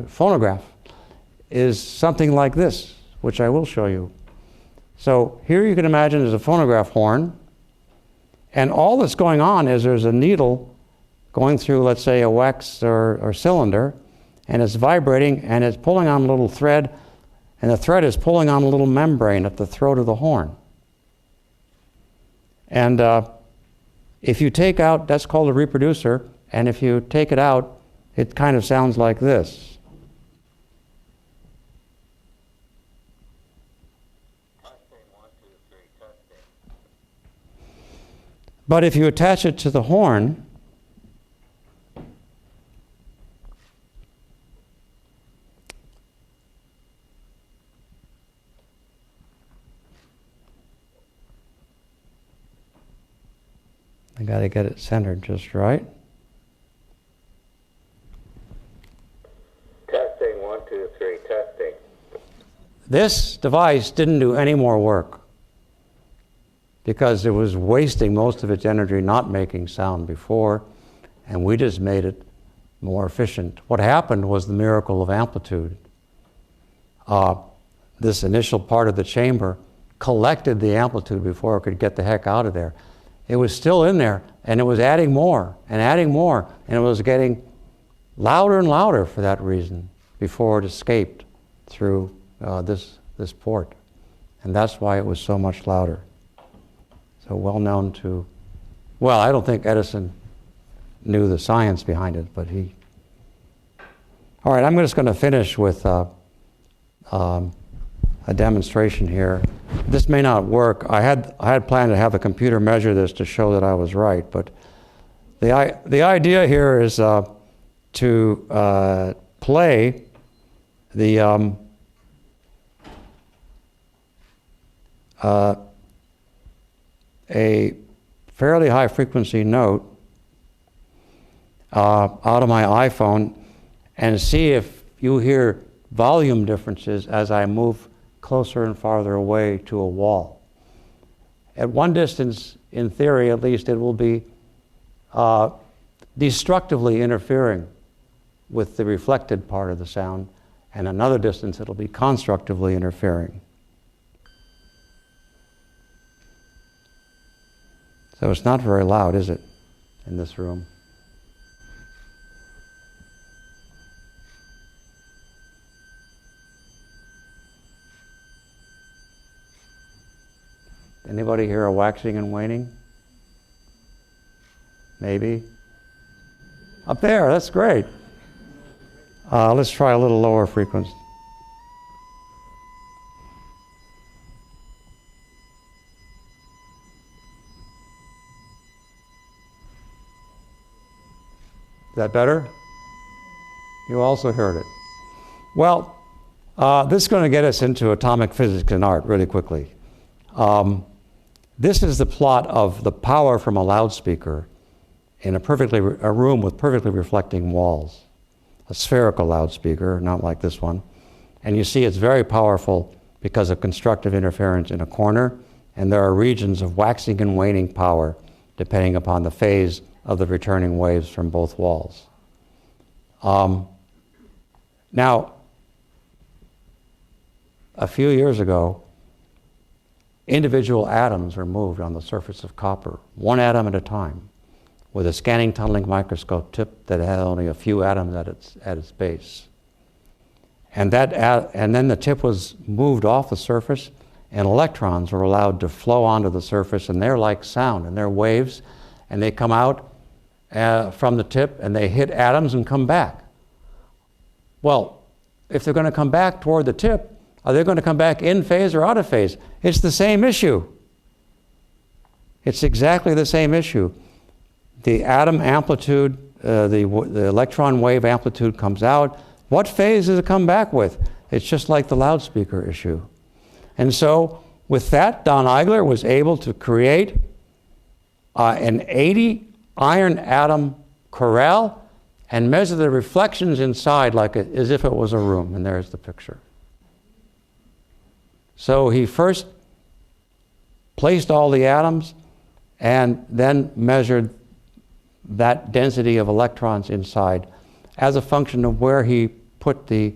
phonograph is something like this, which I will show you. So here you can imagine there's a phonograph horn, and all that's going on is there's a needle going through, let's say, a wax or cylinder, and it's vibrating, and it's pulling on a little thread, and the thread is pulling on a little membrane at the throat of the horn. And if you take out, that's called a reproducer, and if you take it out, it kind of sounds like this. But if you attach it to the horn, I got to get it centered just right. Testing, 1, 2, 3, testing. This device didn't do any more work because it was wasting most of its energy not making sound before, and we just made it more efficient. What happened was the miracle of amplitude. This initial part of the chamber collected the amplitude before it could get the heck out of there. It was still in there, and it was adding more, and it was getting louder and louder for that reason before it escaped through this port. And that's why it was so much louder. So well known to, well, I don't think Edison knew the science behind it, but he. All right, I'm just going to finish with a demonstration here. This may not work. I had planned to have a computer measure this to show that I was right, but the idea here is to play the a fairly high frequency note out of my iPhone and see if you hear volume differences as I move closer and farther away to a wall. At one distance, in theory at least, it will be destructively interfering with the reflected part of the sound, and another distance it'll be constructively interfering. So it's not very loud, is it, in this room? Anybody hear a waxing and waning? Maybe. Up there, that's great. Let's try a little lower frequency. Is that better? You also heard it. Well, this is going to get us into atomic physics and art really quickly. This is the plot of the power from a loudspeaker in a room with perfectly reflecting walls. A spherical loudspeaker, not like this one. And you see it's very powerful because of constructive interference in a corner, and there are regions of waxing and waning power depending upon the phase of the returning waves from both walls. Now, a few years ago, individual atoms were moved on the surface of copper, one atom at a time, with a scanning tunneling microscope tip that had only a few atoms at its base. And then the tip was moved off the surface, and electrons were allowed to flow onto the surface, and they're like sound, and they're waves, and they come out from the tip, and they hit atoms and come back. Well, if they're going to come back toward the tip, are they going to come back in phase or out of phase? It's the same issue. It's exactly the same issue. The atom amplitude, the electron wave amplitude comes out. What phase does it come back with? It's just like the loudspeaker issue. And so with that, Don Eigler was able to create an 80 iron atom corral and measure the reflections inside as if it was a room. And there's the picture. So he first placed all the atoms and then measured that density of electrons inside as a function of where he put the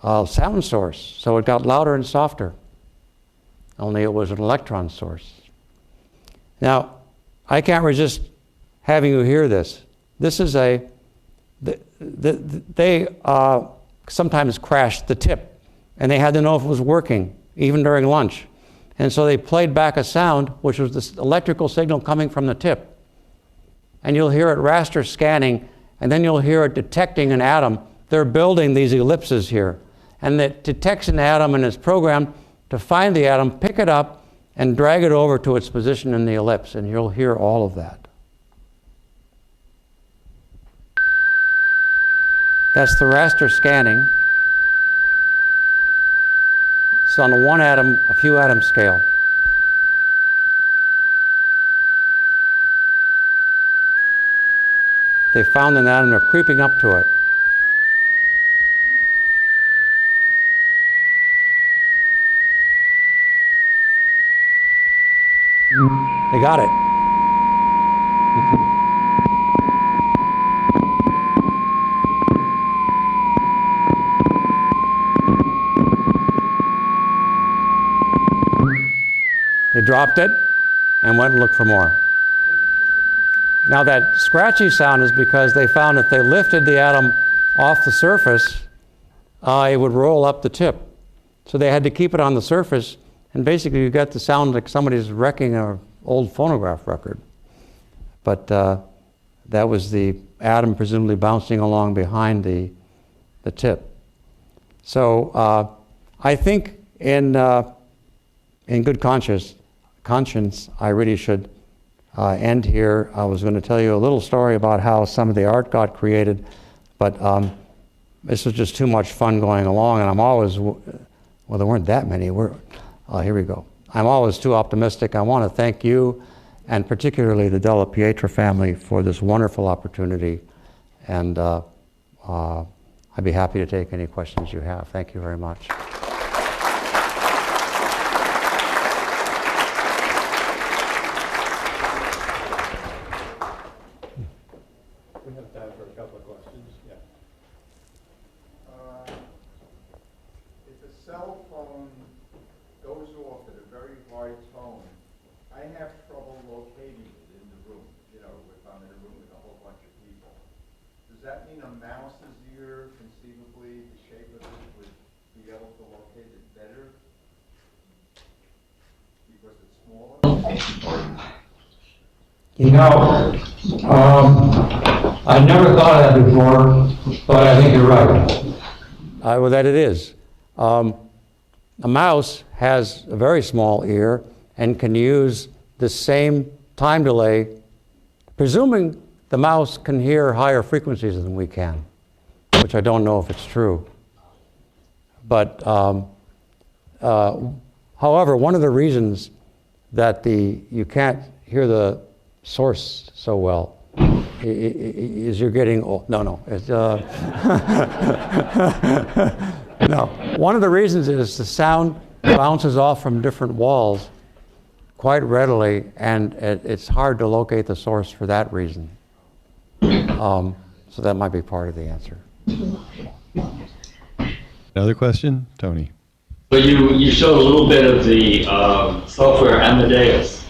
sound source. So it got louder and softer, only it was an electron source. Now, I can't resist having you hear this. This is they sometimes crashed the tip, and they had to know if it was working, even during lunch. And so they played back a sound, which was this electrical signal coming from the tip. And you'll hear it raster scanning, and then you'll hear it detecting an atom. They're building these ellipses here. And it detects an atom and is programmed to find the atom, pick it up, and drag it over to its position in the ellipse. And you'll hear all of that. That's the raster scanning. It's on a few atom scale. They found an atom, they're creeping up to it. They got it. They dropped it and went and looked for more. Now that scratchy sound is because they found if they lifted the atom off the surface, it would roll up the tip. So they had to keep it on the surface, and basically you got the sound like somebody's wrecking an old phonograph record. But that was the atom presumably bouncing along behind the tip. So I think in good conscience, I really should end here. I was going to tell you a little story about how some of the art got created, but this was just too much fun going along, and I'm always, well, there weren't that many. Here we go. I'm always too optimistic. I want to thank you, and particularly the Della Pietra family, for this wonderful opportunity, and I'd be happy to take any questions you have. Thank you very much. Does that mean a mouse's ear, conceivably, the shape of it would be able to locate it better because it's smaller? You know, I never thought of that before, but I think you're right. Well, that it is. A mouse has a very small ear and can use the same time delay, presuming the mouse can hear higher frequencies than we can, which I don't know if it's true. But however, one of the reasons that you can't hear the source so well is you're getting old. No. It's, no. One of the reasons is the sound bounces off from different walls quite readily, and it's hard to locate the source for that reason. So that might be part of the answer. Another question? Tony. So you showed a little bit of the software Amadeus.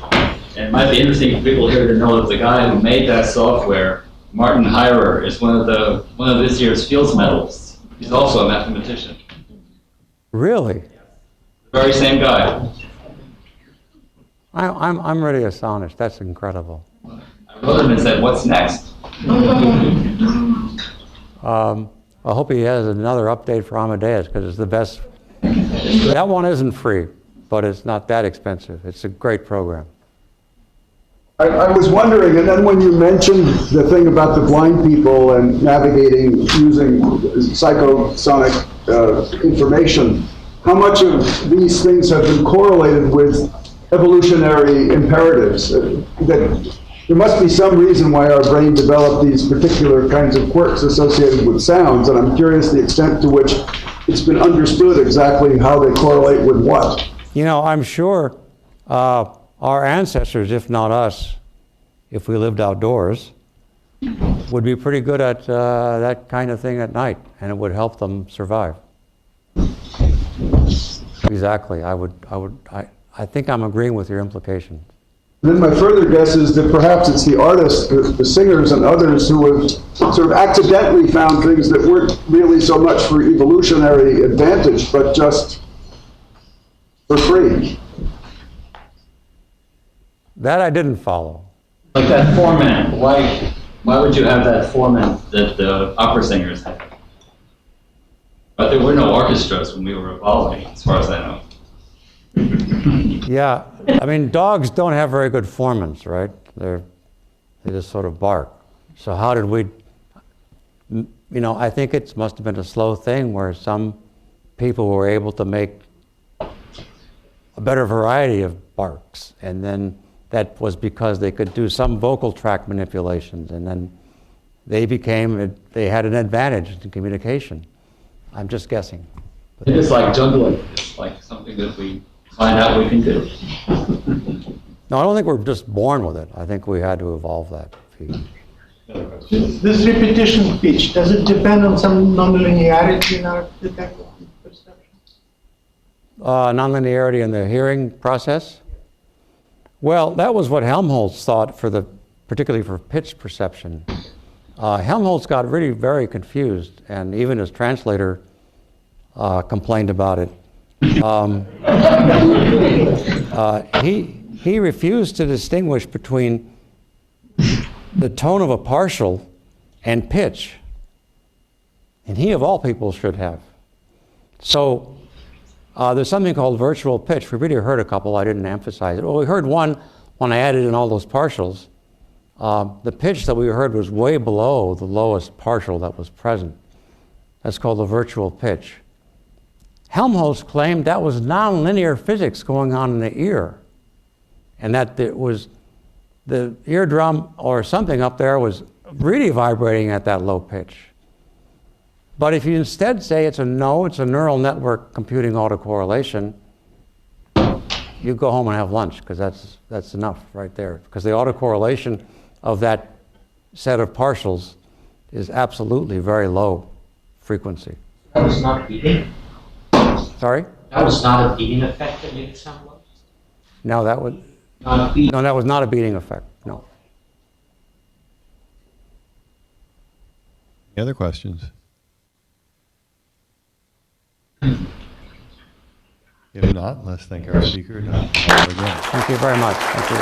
And it might be interesting for people here to know that the guy who made that software, Martin Heirer, is one of this year's Fields medalists. He's also a mathematician. Really? The very same guy. I'm really astonished. That's incredible. I wrote him and said, "What's next?" I hope he has another update for Amadeus because it's the best. That one isn't free, but it's not that expensive. It's a great program. I was wondering, and then when you mentioned the thing about the blind people and navigating using psychosonic information, how much of these things have been correlated with evolutionary imperatives? That there must be some reason why our brain developed these particular kinds of quirks associated with sounds, and I'm curious the extent to which it's been understood exactly how they correlate with what. You know, I'm sure our ancestors, if not us, if we lived outdoors, would be pretty good at that kind of thing at night, and it would help them survive. Exactly. I think I'm agreeing with your implication. Then my further guess is that perhaps it's the artists, the singers and others who have sort of accidentally found things that weren't really so much for evolutionary advantage, but just for free. That I didn't follow. Like that format. Why would you have that format that the opera singers had? But there were no orchestras when we were evolving, as far as I know. Yeah, I mean, dogs don't have very good formants, right? They just sort of bark. So how did we, I think it must have been a slow thing where some people were able to make a better variety of barks, and then that was because they could do some vocal tract manipulations, and then they had an advantage in communication. I'm just guessing. It is like juggling. It's like something that we find out we can do. No, I don't think we're just born with it. I think we had to evolve that. This repetition pitch, does it depend on some nonlinearity in our detective perception? Nonlinearity in the hearing process? Well, that was what Helmholtz thought particularly for pitch perception. Helmholtz got really very confused, and even his translator complained about it. He refused to distinguish between the tone of a partial and pitch, and he of all people should have. So there's something called virtual pitch. We really heard a couple. I didn't emphasize it. Well, we heard one when I added in all those partials. The pitch that we heard was way below the lowest partial that was present. That's called the virtual pitch. Helmholtz claimed that was nonlinear physics going on in the ear, and that it was the eardrum or something up there was really vibrating at that low pitch. But if you instead say it's a neural network computing autocorrelation, you go home and have lunch, because that's enough right there. Because the autocorrelation of that set of partials is absolutely very low frequency. That was not beating? Sorry? That was not a beating effect that made it sound low? No, that was not a beating effect, no. other questions? If not, let's thank our speaker. Thank you very much. Thank you.